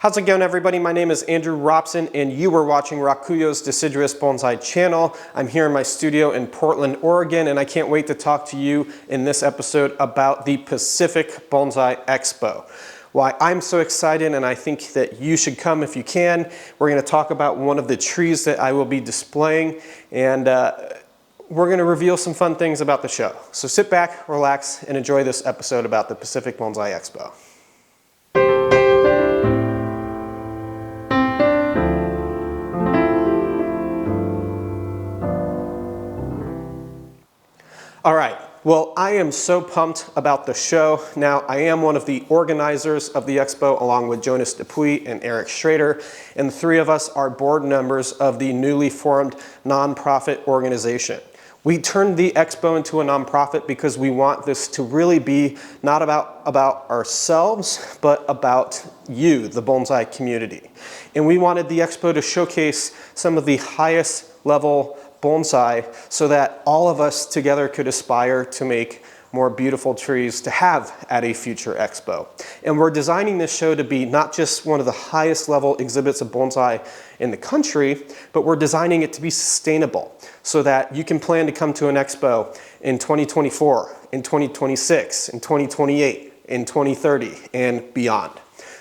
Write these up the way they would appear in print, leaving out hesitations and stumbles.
How's it going, everybody? My name is Andrew Robson, and you are watching RAKUYO's Deciduous Bonsai channel. I'm here in my studio in Portland, Oregon, and I can't wait to talk to you in this episode about the Pacific Bonsai Expo. Why I'm so excited, and I think that you should come if you can. We're going to talk about one of the trees that I will be displaying, and we're going to reveal some fun things about the show. So sit back, relax, and enjoy this episode about the Pacific Bonsai Expo. All right, well, I am so pumped about the show. Now, I am one of the organizers of the expo along with Jonas Dupuy and Eric Schrader, and the three of us are board members of the newly formed nonprofit organization. We turned the expo into a nonprofit because we want this to really be not about ourselves, but about you, the bonsai community. And we wanted the expo to showcase some of the highest level bonsai so that all of us together could aspire to make more beautiful trees to have at a future expo. And we're designing this show to be not just one of the highest level exhibits of bonsai in the country, but we're designing it to be sustainable so that you can plan to come to an expo in 2024, in 2026, in 2028, in 2030, and beyond.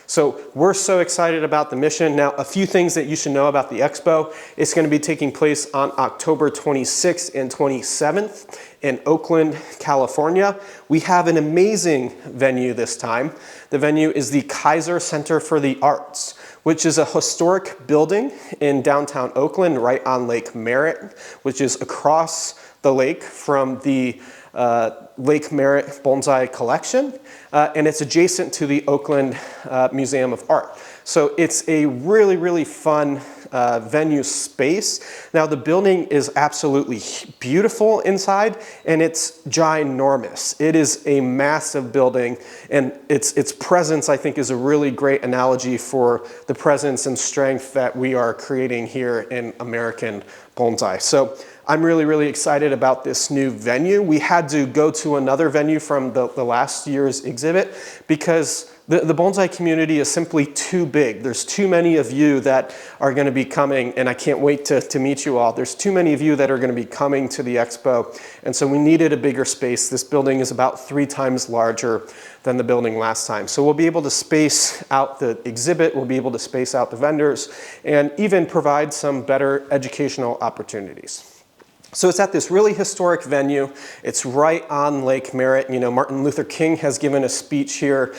So we're so excited about the mission. Now, a few things that you should know about the expo. It's going to be taking place on October 26th and 27th in Oakland, California. We have an amazing venue this time. The venue is the Kaiser Center for the Arts, which is a historic building in downtown Oakland, right on Lake Merritt, which is across the lake from the Lake Merritt Bonsai Collection, and it's adjacent to the Oakland Museum of Art. So it's a really, really fun venue space. Now, the building is absolutely beautiful inside, and it's ginormous. It is a massive building, and its presence, I think, is a really great analogy for the presence and strength that we are creating here in American bonsai. So I'm really, really excited about this new venue. We had to go to another venue from the last year's exhibit because the bonsai community is simply too big. There's too many of you that are going to be coming, and I can't wait to meet you all. There's too many of you that are going to be coming to the expo, and so we needed a bigger space. This building is about 3 times larger than the building last time. So we'll be able to space out the exhibit, we'll be able to space out the vendors, and even provide some better educational opportunities. So it's at this really historic venue. It's right on Lake Merritt. You know, Martin Luther King has given a speech here.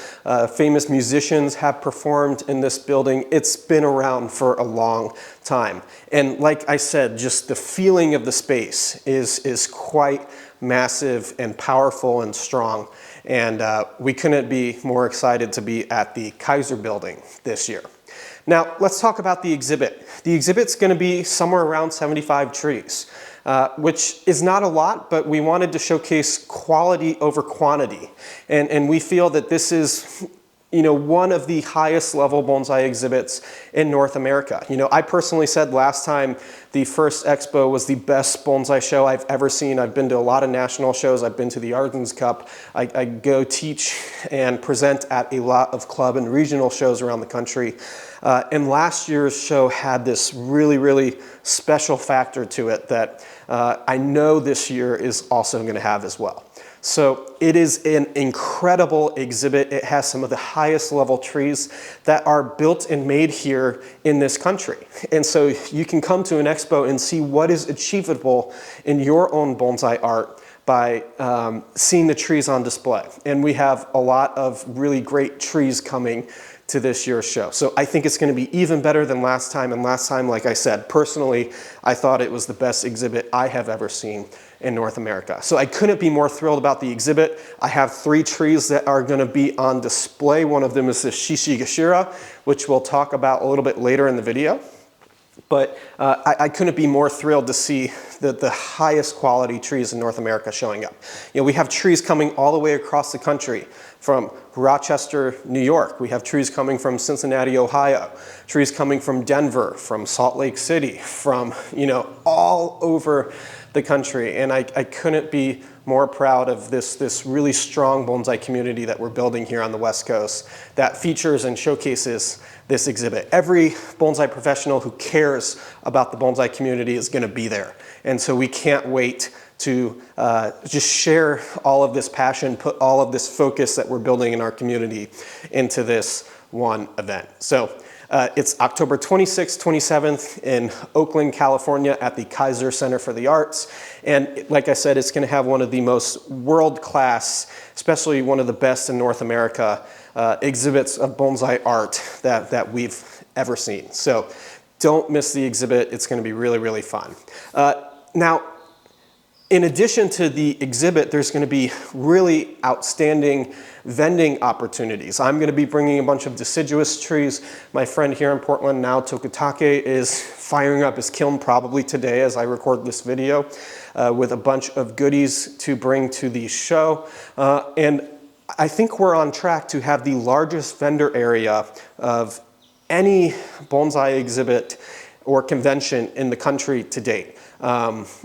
Famous musicians have performed in this building. It's been around for a long time. And like I said, just the feeling of the space is quite massive and powerful and strong. And we couldn't be more excited to be at the Kaiser building this year. Now, let's talk about the exhibit. The exhibit's going to be somewhere around 75 trees. Which is not a lot, but we wanted to showcase quality over quantity. And we feel that this is, you know, one of the highest level bonsai exhibits in North America. You know, I personally said last time the first expo was the best bonsai show I've ever seen. I've been to a lot of national shows. I've been to the Arden's Cup. I go teach and present at a lot of club and regional shows around the country. And last year's show had this really, really special factor to it that I know this year is also going to have as well. So it is an incredible exhibit. It has some of the highest level trees that are built and made here in this country. And so you can come to an expo and see what is achievable in your own bonsai art by seeing the trees on display. And we have a lot of really great trees coming to this year's show. So I think it's going to be even better than last time. And last time, like I said, personally, I thought it was the best exhibit I have ever seen in North America. So I couldn't be more thrilled about the exhibit. I have 3 trees that are going to be on display. One of them is the Shishigashira, which we'll talk about a little bit later in the video. But I couldn't be more thrilled to see the highest quality trees in North America showing up. You know, we have trees coming all the way across the country from Rochester, New York. We have trees coming from Cincinnati, Ohio. Trees coming from Denver, from Salt Lake City, from, you know, all over the country. And I couldn't be more proud of this really strong bonsai community that we're building here on the West Coast that features and showcases this exhibit. Every bonsai professional who cares about the bonsai community is going to be there. And so we can't wait to just share all of this passion, put all of this focus that we're building in our community into this one event. So it's October 26th, 27th in Oakland, California at the Kaiser Center for the Arts. And like I said, it's going to have one of the most world-class, especially one of the best in North America, exhibits of bonsai art that we've ever seen. So don't miss the exhibit. It's going to be really, really fun. Now, in addition to the exhibit, there's going to be really outstanding vending opportunities. I'm going to be bringing a bunch of deciduous trees. My friend here in Portland now, Tokutake, is firing up his kiln probably today as I record this video with a bunch of goodies to bring to the show. And I think we're on track to have the largest vendor area of any bonsai exhibit or convention in the country to date.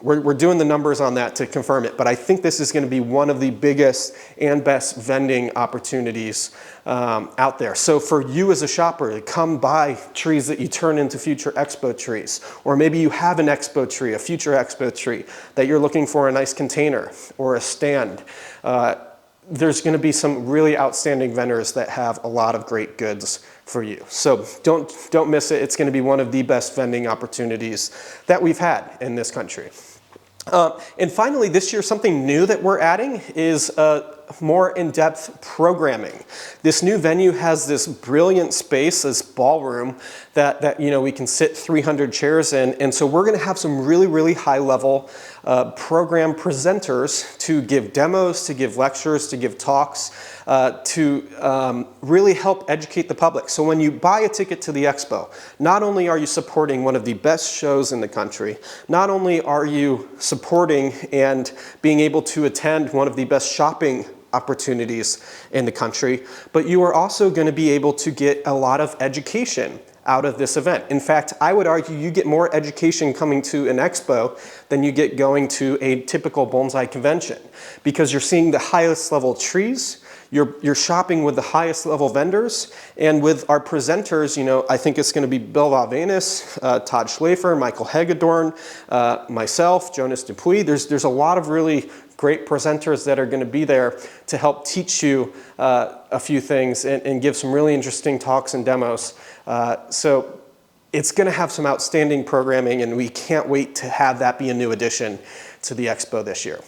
We're doing the numbers on that to confirm it, but I think this is going to be one of the biggest and best vending opportunities out there. So for you as a shopper to come buy trees that you turn into future expo trees, or maybe you have an expo tree, a future expo tree, that you're looking for a nice container or a stand, there's going to be some really outstanding vendors that have a lot of great goods for you. So don't miss it. It's going to be one of the best vending opportunities that we've had in this country. And finally, this year, something new that we're adding is more in-depth programming. This new venue has this brilliant space, this ballroom that you know, we can sit 300 chairs in. And so we're going to have some really, really high-level program presenters to give demos, to give lectures, to give talks, to really help educate the public. So when you buy a ticket to the expo, not only are you supporting one of the best shows in the country, not only are you supporting and being able to attend one of the best shopping opportunities in the country, but you are also going to be able to get a lot of education out of this event. In fact, I would argue you get more education coming to an expo than you get going to a typical bonsai convention, because you're seeing the highest level trees, you're shopping with the highest level vendors, and with our presenters, you know, I think it's going to be Bill Valvanis, Todd Schlafer, Michael Hagedorn, myself, Jonas Dupuis. There's a lot of really great presenters that are going to be there to help teach you a few things and give some really interesting talks and demos. So it's going to have some outstanding programming, and we can't wait to have that be a new addition to the expo this year.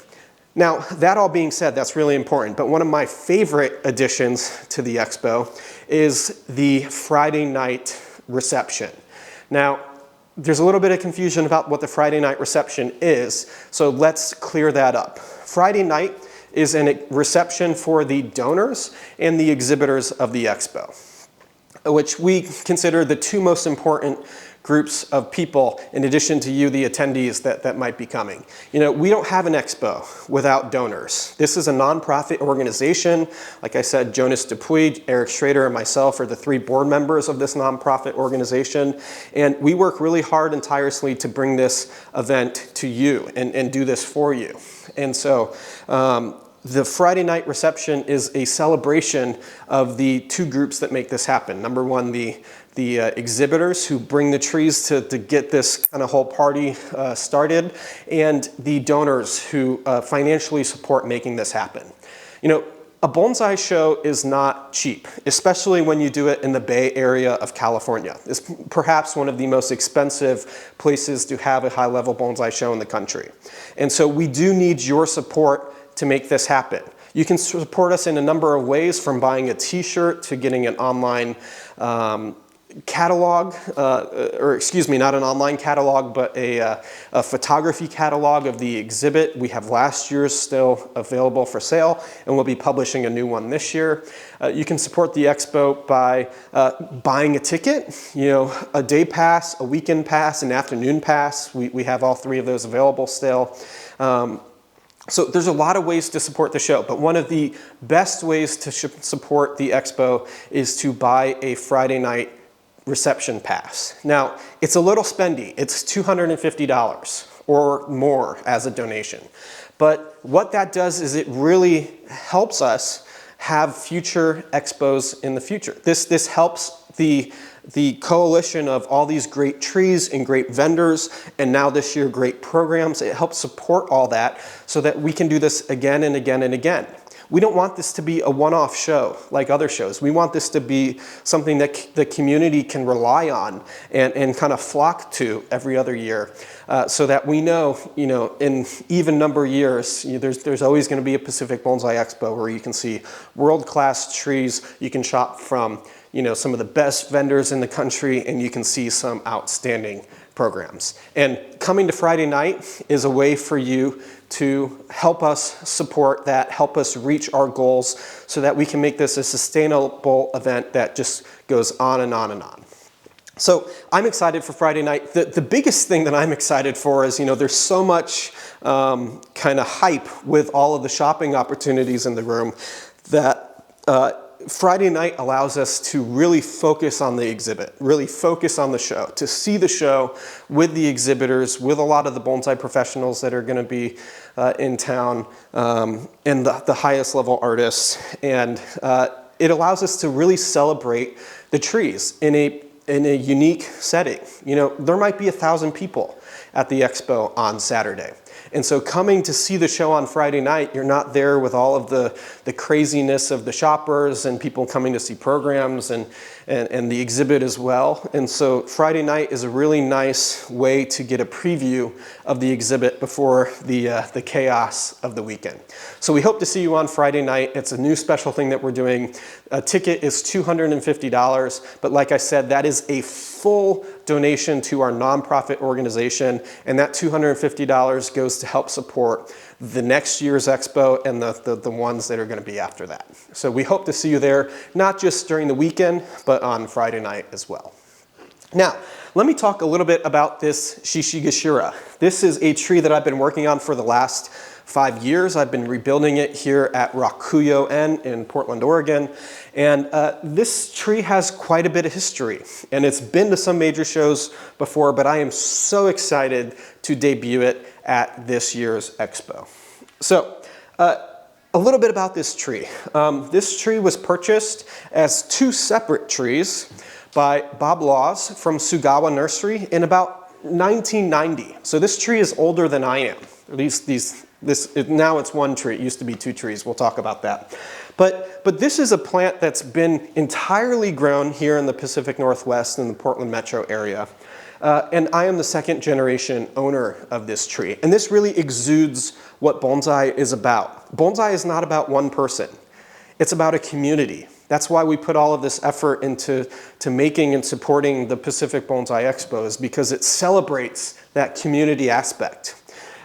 Now, that all being said, that's really important, but one of my favorite additions to the expo is the Friday night reception. Now, there's a little bit of confusion about what the Friday night reception is, so let's clear that up. Friday night is a reception for the donors and the exhibitors of the expo, which we consider the two most important groups of people, in addition to you, the attendees that might be coming. You know, we don't have an expo without donors. This is a nonprofit organization. Like I said, Jonas Dupuis, Eric Schrader, and myself are the three board members of this nonprofit organization. And we work really hard and tirelessly to bring this event to you and do this for you. And so, the Friday night reception is a celebration of the two groups that make this happen. Number one, the exhibitors who bring the trees to get this kind of whole party started, and the donors who financially support making this happen. You know, a bonsai show is not cheap, especially when you do it in the Bay Area of California. It's perhaps one of the most expensive places to have a high-level bonsai show in the country. And so we do need your support to make this happen. You can support us in a number of ways, from buying a t-shirt to getting an online catalog, or excuse me, not an online catalog, but a photography catalog of the exhibit. We have last year's still available for sale, and we'll be publishing a new one this year. You can support the expo by buying a ticket, you know, a day pass, a weekend pass, an afternoon pass. We have all three of those available still. So there's a lot of ways to support the show, but one of the best ways to support the expo is to buy a Friday night reception pass. Now, it's a little spendy. It's $250, or more as a donation. But what that does is it really helps us have future expos in the future. This helps the coalition of all these great trees and great vendors, and now this year great programs. It helps support all that so that we can do this again and again and again. We don't want this to be a one-off show like other shows. We want this to be something that the community can rely on and kind of flock to every other year, so that we know, in even number of years, there's always going to be a Pacific Bonsai Expo where you can see world-class trees. You can shop from some of the best vendors in the country, and you can see some outstanding programs. And coming to Friday night is a way for you to help us support that, help us reach our goals so that we can make this a sustainable event that just goes on and on and on. So I'm excited for Friday night. The biggest thing that I'm excited for is, there's so much kind of hype with all of the shopping opportunities in the room that Friday night allows us to really focus on the exhibit, really focus on the show, to see the show with the exhibitors, with a lot of the bonsai professionals that are going to be in town, and the highest level artists. And it allows us to really celebrate the trees in a unique setting. There might be 1,000 people at the expo on Saturday. And so coming to see the show on Friday night, you're not there with all of the craziness of the shoppers and people coming to see programs and the exhibit as well. And so Friday night is a really nice way to get a preview of the exhibit before the chaos of the weekend. So we hope to see you on Friday night. It's a new special thing that we're doing. A ticket is $250, but like I said, that is a full donation to our nonprofit organization, and that $250 goes to help support the next year's expo and the ones that are going to be after that. So we hope to see you there, not just during the weekend, but on Friday night as well. Now, let me talk a little bit about this Shishigashira. This is a tree that I've been working on for the last 5 years. I've been rebuilding it here at RAKUYO in Portland, Oregon. And this tree has quite a bit of history, and it's been to some major shows before, but I am so excited to debut it at this year's expo. So, a little bit about this tree. This tree was purchased as 2 separate trees by Bob Laws from Sugawa Nursery in about 1990. So this tree is older than I am. At least now it's 1 tree. It used to be 2 trees. We'll talk about that. But this is a plant that's been entirely grown here in the Pacific Northwest in the Portland metro area. And I am the 2nd generation owner of this tree. And this really exudes what bonsai is about. Bonsai is not about one person. It's about a community. That's why we put all of this effort into making and supporting the Pacific Bonsai Expo, is because it celebrates that community aspect.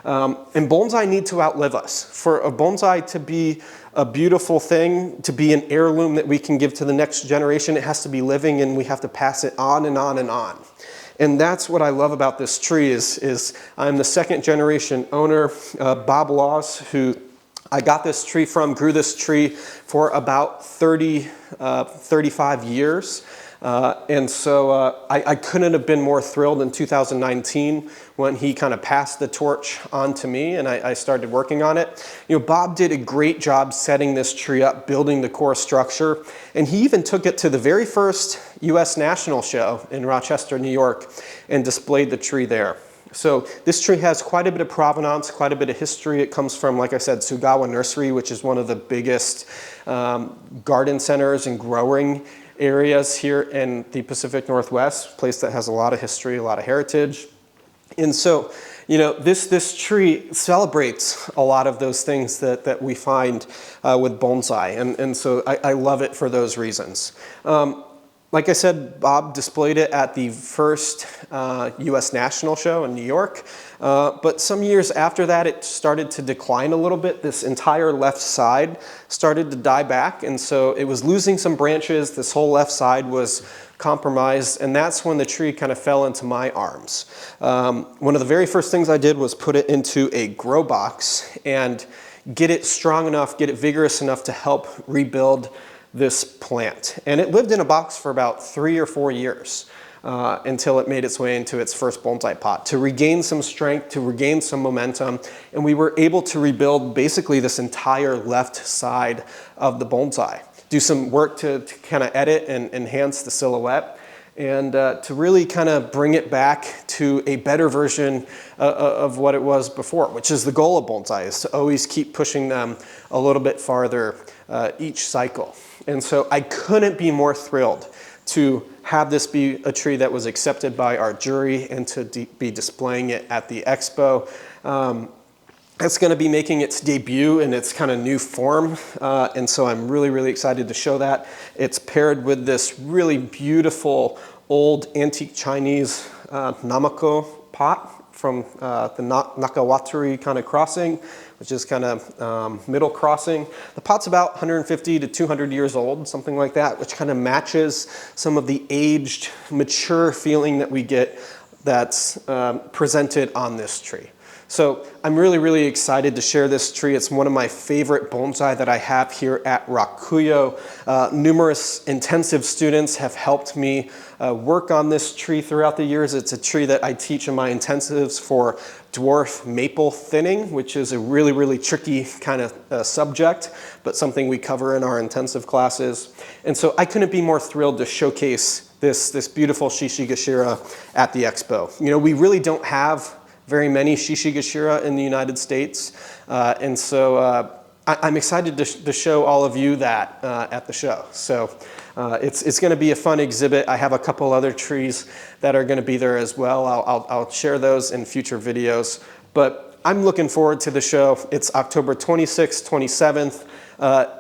And bonsai need to outlive us. For a bonsai to be a beautiful thing, to be an heirloom that we can give to the next generation, it has to be living, and we have to pass it on and on and on. And that's what I love about this tree is I'm the 2nd generation owner. Bob Laws, who I got this tree from, grew this tree for about 35 years. And so I couldn't have been more thrilled in 2019 when he kind of passed the torch on to me and I started working on it. Bob did a great job setting this tree up, building the core structure, and he even took it to the very first US National Show in Rochester, New York, and displayed the tree there. So this tree has quite a bit of provenance, quite a bit of history. It comes from, like I said, Sugawa Nursery, which is one of the biggest garden centers and growing areas here in the Pacific Northwest, a place that has a lot of history, a lot of heritage. And so, this tree celebrates a lot of those things that we find with bonsai. And so I love it for those reasons. Like I said, Bob displayed it at the first US National Show in New York. But some years after that, it started to decline a little bit. This entire left side started to die back, and so it was losing some branches. This whole left side was compromised, and that's when the tree kind of fell into my arms. One of the very first things I did was put it into a grow box and get it strong enough, get it vigorous enough to help rebuild this plant. And it lived in a box for about 3 or 4 years. until it made its way into its first bonsai pot, to regain some strength, to regain some momentum. And we were able to rebuild basically this entire left side of the bonsai, do some work to kind of edit and enhance the silhouette, and to really kind of bring it back to a better version of what it was before, which is the goal of bonsai, is to always keep pushing them a little bit farther each cycle. And so I couldn't be more thrilled to have this be a tree that was accepted by our jury and to be displaying it at the expo. It's going to be making its debut in its kind of new form, and so I'm really, really excited to show that. It's paired with this really beautiful old antique Chinese Namako pot from the Nakawatari kind of crossing, which is kind of middle crossing. The pot's about 150 to 200 years old, something like that, which kind of matches some of the aged, mature feeling that we get that's presented on this tree. So I'm really, really excited to share this tree. It's one of my favorite bonsai that I have here at RAKUYO. Numerous intensive students have helped me work on this tree throughout the years. It's a tree that I teach in my intensives for dwarf maple thinning, which is a really, really tricky kind of subject, but something we cover in our intensive classes. And so I couldn't be more thrilled to showcase this beautiful Shishigashira at the expo. You know, we really don't have very many Shishigashira in the United States. And so I'm excited to show all of you that at the show. So it's going to be a fun exhibit. I have a couple other trees that are going to be there as well. I'll share those in future videos. But I'm looking forward to the show. It's October 26th, 27th.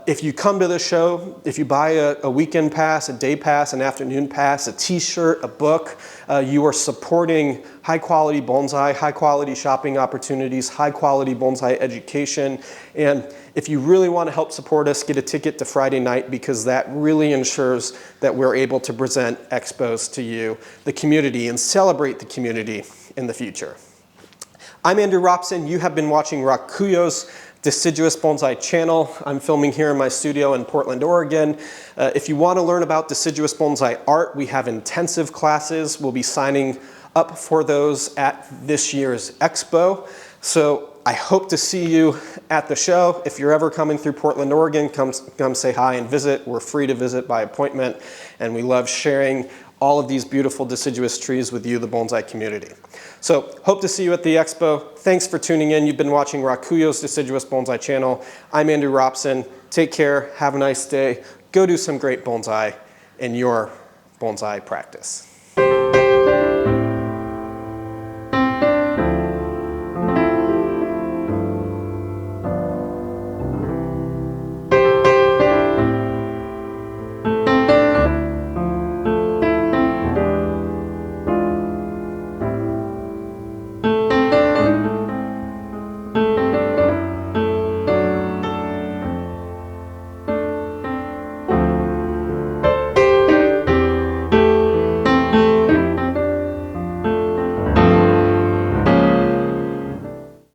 If you come to the show, if you buy a weekend pass, a day pass, an afternoon pass, a t-shirt, a book, you are supporting high quality bonsai, high quality shopping opportunities, high quality bonsai education. And if you really want to help support us, get a ticket to Friday night, because that really ensures that we're able to present expos to you, the community, and celebrate the community in the future. I'm Andrew Robson. You have been watching RAKUYO's Deciduous Bonsai channel. I'm filming here in my studio in Portland, Oregon. If you want to learn about deciduous bonsai art, we have intensive classes. We'll be signing up for those at this year's expo. So I hope to see you at the show. If you're ever coming through Portland, Oregon, come say hi and visit. We're free to visit by appointment, and we love sharing all of these beautiful deciduous trees with you, the bonsai community. So hope to see you at the expo. Thanks for tuning in. You've been watching RAKUYO's Deciduous Bonsai channel. I'm Andrew Robson. Take care. Have a nice day. Go do some great bonsai in your bonsai practice.